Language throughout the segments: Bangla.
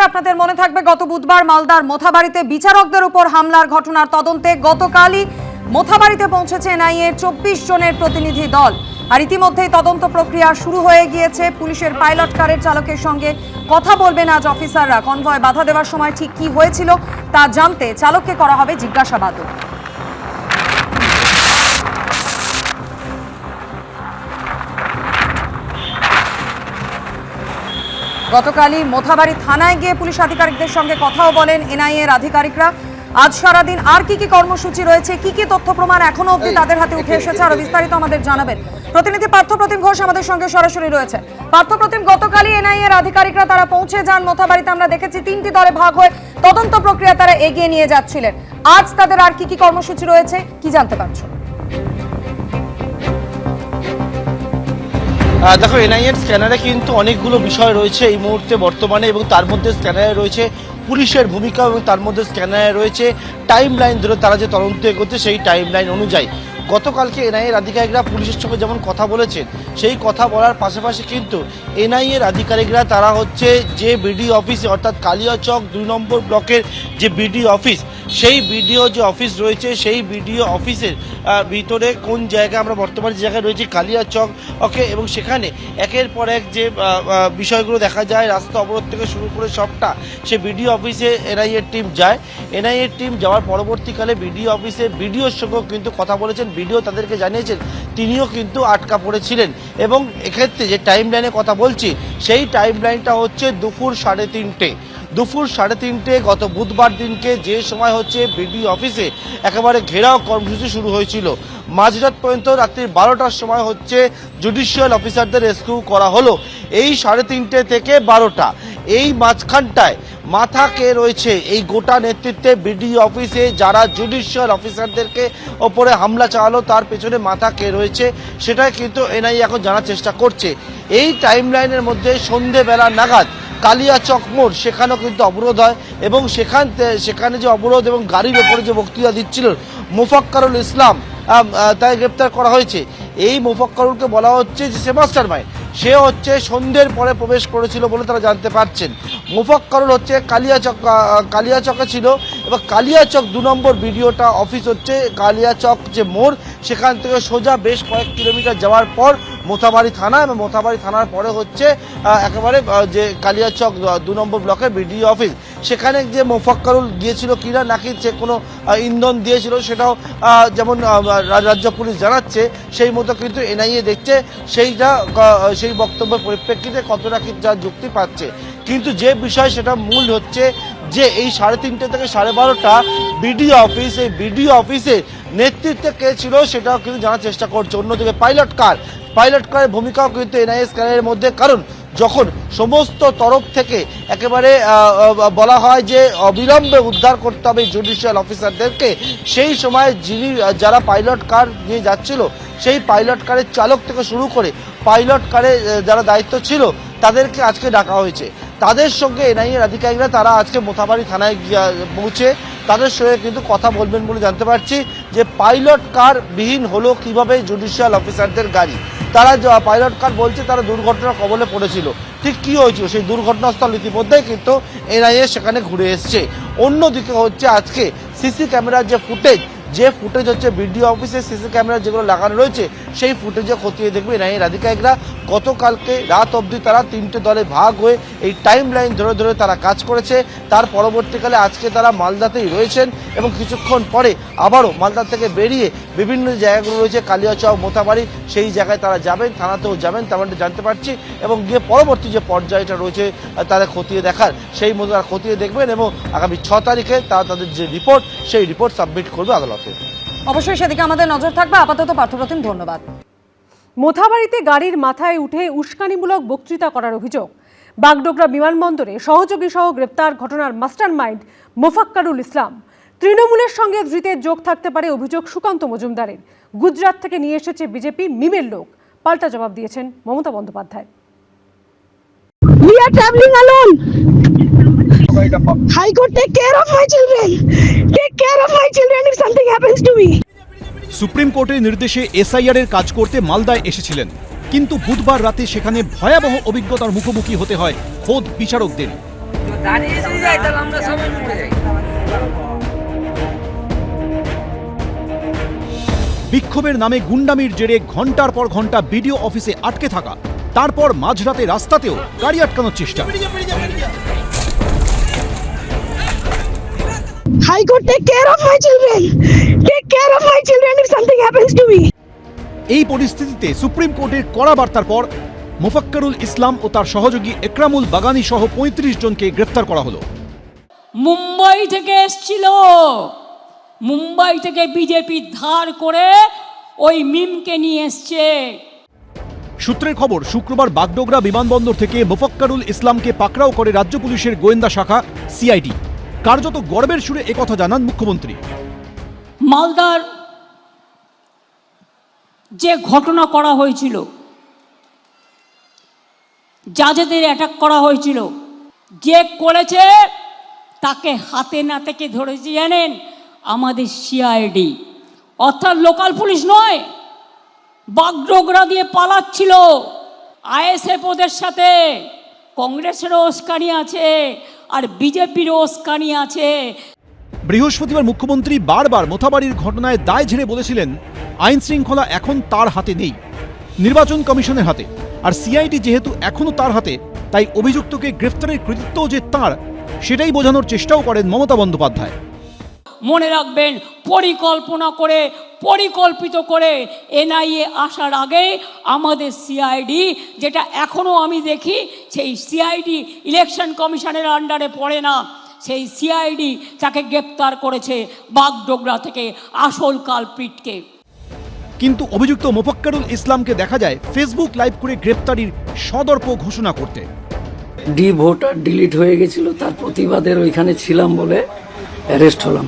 আপনাদের মনে থাকবে গত বুধবার মালদার মোথাবাড়িতে বিচারকদের উপর হামলার ঘটনার তদন্তে গতকালই মোথাবাড়িতে পৌঁছেছে এনআইএ 24 জনের প্রতিনিধি দল। আর ইতিমধ্যেই তদন্ত প্রক্রিয়া শুরু হয়ে গিয়েছে। পুলিশের পাইলট কারের চালকের সঙ্গে কথা বলবেন আজ অফিসাররা। কনভয় বাধা দেওয়ার সময় ঠিক কি হয়েছিল তা জানতে চালককে করা হবে জিজ্ঞাসাবাদও। গতকালই মোথাবাড়ি থানায় গিয়ে পুলিশ আধিকারিকদের সঙ্গে কথাও বলেন এনআইএ এর আধিকারিকরা। আজ সারাদিন আর কি কর্মসূচি রয়েছে, কি তথ্য প্রমাণ এখনো অবধি তাদের হাতে উঠে এসেছে, আরো বিস্তারিত আমাদের জানাবেন প্রতিনিধি পার্থপ্রতিম ঘোষ আমাদের সঙ্গে সরাসরি রয়েছে। পার্থপ্রতিম, গতকালই এনআইএ এর আধিকারিকরা তারা পৌঁছে যান মোথাবাড়িতে। আমরা দেখেছি 3টি দলে ভাগ হয়ে তদন্ত প্রক্রিয়া তারা এগিয়ে নিয়ে যাচ্ছিলেন। আজ তাদের আর কি কর্মসূচি রয়েছে, কি জানতে পারছো? দেখো, এনআইএর স্ক্যানারে কিন্তু অনেকগুলো বিষয় রয়েছে এই মুহূর্তে বর্তমানে, এবং তার মধ্যে স্ক্যানারে রয়েছে পুলিশের ভূমিকা, এবং তার মধ্যে স্ক্যানারে রয়েছে টাইম লাইন ধরে তারা যে তদন্ত এগোচ্ছে সেই টাইম লাইন অনুযায়ী। গতকালকে এনআইএর আধিকারিকরা পুলিশের সঙ্গে যেমন কথা বলেছেন, সেই কথা বলার পাশাপাশি কিন্তু এনআইএর আধিকারিকরা তারা হচ্ছে যে বিডিও অফিসে, অর্থাৎ কালিয়াচক 2 নম্বর ব্লকের যে বিডিও অফিস, সেই বিডিও যে অফিস রয়েছে সেই বিডিও অফিসের ভিতরে কোন জায়গায় আমরা বর্তমানে যে জায়গায় রয়েছি কালিয়াচক ওকে, এবং সেখানে একের পর এক যে বিষয়গুলো দেখা যায়, রাস্তা অবরোধ থেকে শুরু করে সবটা সে বিডিও অফিসে এনআইএর টিম যায়। এনআইএর টিম যাওয়ার পরবর্তীকালে বিডিও অফিসে বিডিওর সঙ্গেও কিন্তু কথা বলেছেন। বিডিও তাদেরকে জানিয়েছেন তিনিও কিন্তু আটকা পড়েছিলেন, এবং এক্ষেত্রে যে টাইম লাইনে কথা বলছি সেই টাইম লাইনটা হচ্ছে দুপুর 3:30 গত বুধবার দিনকে, যে সময় হচ্ছে বিডিও অফিসে একেবারে ঘেরাও কর্মসূচি শুরু হয়েছিল। মাঝরাত পর্যন্ত রাত্রি 12টার সময় হচ্ছে জুডিশিয়াল অফিসারদের রেস্কিউ করা হলো। এই 3:30 থেকে 12টা, এই মাঝখানটায় মাথা কে রয়েছে এই গোটা নেতৃত্বে বিডিও অফিসে যারা জুডিশিয়াল অফিসারদেরকে ওপরে হামলা চালালো, তার পেছনে মাথা কে রয়েছে সেটাই কিন্তু এনআইএ এখন জানার চেষ্টা করছে। এই টাইম লাইনের মধ্যে সন্ধেবেলা নাগাদ কালিয়াচক মোড় সেখানেও কিন্তু অবরোধ হয়, এবং সেখানে যে অবরোধ এবং গাড়ির ওপরে যে বক্তৃতা দিচ্ছিল মোফাক্কারুল ইসলাম, তাই গ্রেপ্তার করা হয়েছে। এই মোফাক্কারুলকে বলা হচ্ছে যে সে মাস্টার মাইন্ড, সে হচ্ছে সন্ধ্যের পরে প্রবেশ করেছিল বলে তারা জানতে পারছেন। মোফাক্কারুল হচ্ছে কালিয়াচকে ছিল, এবং কালিয়াচক 2 নম্বর বিডিওটা অফিস হচ্ছে কালিয়াচক যে মোড়, সেখান থেকে সোজা বেশ কয়েক কিলোমিটার যাওয়ার পর মোথাবাড়ি থানা, এবং মোথাবাড়ি থানার পরে হচ্ছে একেবারে যে কালিয়াচক 2 নম্বর ব্লকের বিডিও অফিস। সেখানে যে মোফাক্কারুল গিয়েছিল কিনা, নাকি সে কোনো ইন্ধন দিয়েছিল, সেটাও যেমন রাজ্য পুলিশ জানাচ্ছে সেই মতো কিন্তু এনআইএ দেখছে। সেই বক্তব্যের পরিপ্রেক্ষিতে কতটা কি যা যুক্তি পাচ্ছে, কিন্তু যে বিষয় সেটা মূল হচ্ছে যে এই 3:30 থেকে 12:30 বিডিও অফিস, এই বিডিও অফিসের নেতৃত্বে কে ছিল সেটাও কিন্তু জানার চেষ্টা করছে। অন্যদিকে পাইলট কারের ভূমিকাও কিন্তু এনআইএ স্ক্যানারের মধ্যে, কারণ যখন সমস্ত তরফ থেকে একেবারে বলা হয় যে অবিলম্বে উদ্ধার করতে হবে জুডিশিয়াল অফিসারদেরকে, সেই সময় যারা পাইলট কার নিয়ে যাচ্ছিল সেই পাইলট কারের চালক থেকে শুরু করে পাইলট কারে যারা দায়িত্ব ছিল তাদেরকে আজকে ডাকা হয়েছে। তাদের সঙ্গে এনআইএর আধিকারিকরা তারা আজকে মোথাবাড়ি থানায় পৌঁছে তাদের সঙ্গে কিন্তু কথা বলবেন বলে জানতে পারছি। যে পাইলট কার বিহীন হলো কিভাবে জুডিশিয়াল অফিসারদের গাড়ি, তারা পাইলট কার বলছে তারা দুর্ঘটনার কবলে পড়েছিল। ঠিক কি হয়েছিল সেই দুর্ঘটনাস্থল ইতিমধ্যেই কিন্তু এনআইএ সেখানে ঘুরে এসছে। অন্যদিকে হচ্ছে আজকে সিসি ক্যামেরার যে ফুটেজ হচ্ছে বিডিও অফিসে সিসি ক্যামেরা যেগুলো লাগানো রয়েছে সেই ফুটেজে খতিয়ে দেখবে এনআইএর আধিকারিকরা। গতকালকে রাত অবধি তারা 3টে দলে ভাগ হয়ে এই টাইম লাইন ধরে তারা কাজ করেছে। তার পরবর্তীকালে আজকে তারা মালদাতেই রয়েছেন, এবং কিছুক্ষণ পরে আবারও মালদা থেকে বেরিয়ে বিভিন্ন জায়গাগুলো রয়েছে কালিয়াচক, মোথাবাড়ি, সেই জায়গায় তারা যাবেন, থানাতেও যাবেন তেমনটা জানতে পারছি, এবং গিয়ে পরবর্তী যে পর্যায়টা রয়েছে তারা খতিয়ে দেখার সেই মতো তারা খতিয়ে দেখবেন, এবং আগামী 6 তারিখে তারা তাদের যে রিপোর্ট সেই রিপোর্ট সাবমিট করবে আদালতে। অবশ্যই সেদিকে আমাদের নজর থাকবে। আপাতত পার্থপ্রতিম, ধন্যবাদ। মোথাবাড়িতে গাড়ির মাথায় উঠে উস্কানিমূলক বক্তৃতা করার অভিযোগ, বাগডোগরা বিমানবন্দরে সহযোগী সহ গ্রেপ্তার ঘটনার মাস্টার মাইন্ড মোফাক্কারুল ইসলাম। তৃণমূলের সঙ্গে ধৃতের যোগ থাকতে পারে অভিযোগ সুকান্ত মজুমদারের। গুজরাট থেকে নিয়ে এসেছে বিজেপি মিমের লোক, পাল্টা জবাব দিয়েছেন Mamata Bandyopadhyay. We are traveling alone. High Court, take care of my children. Take care of my children if something happens to me. Supreme কোর্টের নির্দেশে এসআইআর এর কাজ করতে মালদায় এসেছিলেন, কিন্তু বুধবার রাতে সেখানে ভয়াবহ অভিজ্ঞতার মুখোমুখি হতে হয় খোদ বিচারকদের। দাঁড়িয়ে যদি যাই তাহলে আমরা সবাই মরে যাই। বিক্ষোভের নামে গুন্ডামির জেরে ঘন্টার পর ঘন্টা বিডিও অফিসে আটকে থাকা, তারপর মাঝরাতে রাস্তাতেও গাড়ি আটকানোর চেষ্টা। High Court, take care of my children. Take care of my children if something happens to me. এই পরিস্থিতিতে সুপ্রিম কোর্টের কড়া বার্তার পর মোফাক্কারুল ইসলাম ও তার সহযোগী একরামুল বাগানি সহ ৩৫ জনকে গ্রেফতার করা হলো। মুম্বাই থেকে এসছিল, মুম্বাই থেকে বিজেপি ধার করে ওই মিমকে নিয়ে এসছে। সূত্রের খবর, শুক্রবার বাগডোগরা বিমানবন্দর থেকে মোফাক্কারুল ইসলামকে পাকড়াও করে রাজ্য পুলিশের গোয়েন্দা শাখা সিআইডি। কার্যত গর্বের সুরে একথা জানান মুখ্যমন্ত্রী। মালদার যে ঘটনা করা হয়েছিল, যাদের অ্যাটাক করা হয়েছিল, যে করেছে তাকে হাতে নাতে ধরেছে জানেন আমাদের সিআইডি, অর্থাৎ লোকাল পুলিশ নয়। বাগডোগরা দিয়ে পালাচ্ছিল, আইএসএফ ওদের সাথে, কংগ্রেসেরও উস্কানি আছে আর বিজেপিরও উস্কানি আছে। বৃহস্পতিবার মুখ্যমন্ত্রী বারবার মোথাবাড়ির ঘটনায় দায় ঝেড়ে বলেছিলেন আইন শৃঙ্খলা এখন তার হাতে নেই, নির্বাচন কমিশনের হাতে। আর সিআইডি যেহেতু এখনো তার হাতে, তাই অভিযুক্তকে গ্রেফতারের কৃতিত্ব যে তাঁর, সেটাই বোঝানোর চেষ্টাও করেন মমতা বন্দ্যোপাধ্যায়। মনে রাখবেন, পরিকল্পনা করে পরিকল্পিত করে এনআইএ আসার আগে আমাদের সিআইডি, যেটা এখনও আমি দেখি সেই সিআইডি ইলেকশন কমিশনের আন্ডারে পড়ে না, সেই সিআইডি তাকে গ্রেপ্তার করেছে বাগডোগরা থেকে আসল কালপ্রিটকে। কিন্তু অভিযুক্ত মোফাক্কারুল ইসলামকে দেখা যায় ফেসবুক লাইভ করে গ্রেপ্তারির সদর্প ঘোষণা করতে। ভোটার ডিলিট হয়ে গেছিল, তার প্রতিবাদের ওইখানে ছিলাম বলে অ্যারেস্ট হলাম।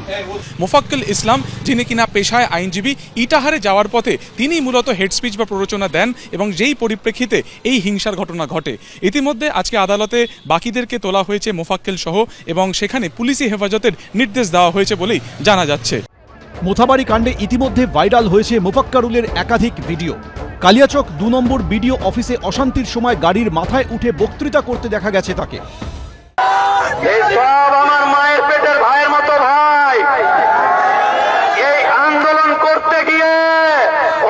মোফাক্কেল ইসলাম, যিনি কিনা পেশায় আইনজীবী, ইটাহারে যাওয়ার পথে তিনি মূলত হেড স্পিচ বা প্ররোচনা দেন এবং যেই পরিপ্রেক্ষিতে এই হিংসার ঘটনা ঘটে। ইতিমধ্যে আজকে আদালতে বাকিদেরকে তোলা হয়েছে মোফাক্কেল সহ, এবং সেখানে পুলিশি হেফাজতের নির্দেশ দেওয়া হয়েছে বলেই জানা যাচ্ছে। মোথাবাড়ি কাণ্ডে ইতিমধ্যে ভাইরাল হয়েছে মোফাক্কারুলের একাধিক ভিডিও। কালিয়াচক ২ নম্বর বিডিও অফিসে অশান্তির সময় গাড়ির মাথায় উঠে বক্তৃতা করতে দেখা গেছে তাকে। সব আমার মায়ের পেটের ভাইয়ের মতো ভাই। এই আন্দোলন করতে গিয়ে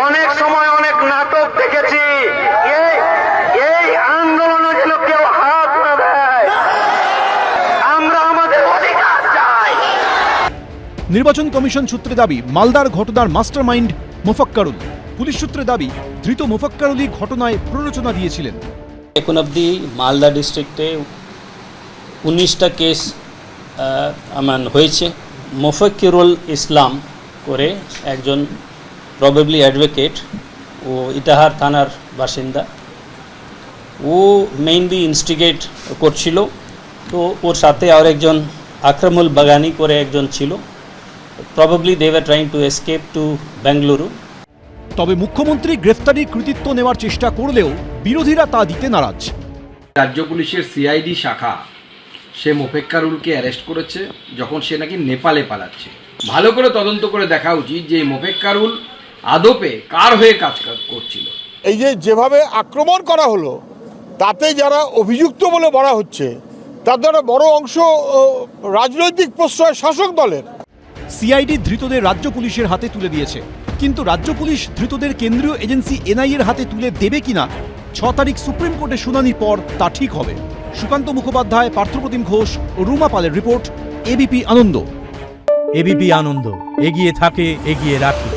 অনেক সময় অনেক নাটক দেখেছি। এই আন্দোলনে যেন কেউ হাত না দেয়, আমরা আমাদের অধিকার চাই। নির্বাচন কমিশন সূত্রে দাবি, মালদার ঘটনার মাস্টারমাইন্ড মোফাক্কারুল। পুলিশ সূত্রে দাবি, ধৃত মোফাক্কারুলই ঘটনায় প্ররোচনা দিয়েছিলেন। এখন অবধি মালদা ডিস্ট্রিক্টে 19টা কেস হয়েছে। মোফাক্কিরুল ইসলাম করে একজন প্রবাবলি অ্যাডভোকেট, ও ইটাহার থানার বাসিন্দা। ও মেইনলি ইনস্টিগেট করছিল, তো ওর সাথে আর একজন আকরামুল বাগানি করে একজন ছিল। Probably they were trying to escape to Bengaluru. তবে মুখ্যমন্ত্রী গ্রেফতারির কৃতিত্ব নেওয়ার চেষ্টা করলেও বিরোধীরা তা দিতে নারাজ। রাজ্য পুলিশের সিআইডি শাখা সে মোফাক্কারুলকে অ্যারেস্ট করেছে যখন সে নাকি নেপালে পালাচ্ছে। ভালো করে তদন্ত করে দেখা উচিত যে মোফাক্কারুল আদপে কার হয়ে কাজ করছিল। এই যেভাবে আক্রমণ করা হলো, তাতে যারা অভিযুক্ত বলে বলা হচ্ছে তাদের বড় অংশ রাজনৈতিক প্রশ্রয় শাসক দলের। সিআইডি ধৃতদের রাজ্য পুলিশের হাতে তুলে দিয়েছে, কিন্তু রাজ্য পুলিশ ধৃতদের কেন্দ্রীয় এজেন্সি এনআইএর হাতে তুলে দেবে কিনা 6 তারিখ সুপ্রিম কোর্টে শুনানির পর তা ঠিক হবে। সুকান্ত মুখোপাধ্যায়, পার্থপ্রতিম ঘোষ ও রুমা পালের রিপোর্ট, এবিপি আনন্দ। এবিপি আনন্দ, এগিয়ে থাকে, এগিয়ে রাখে।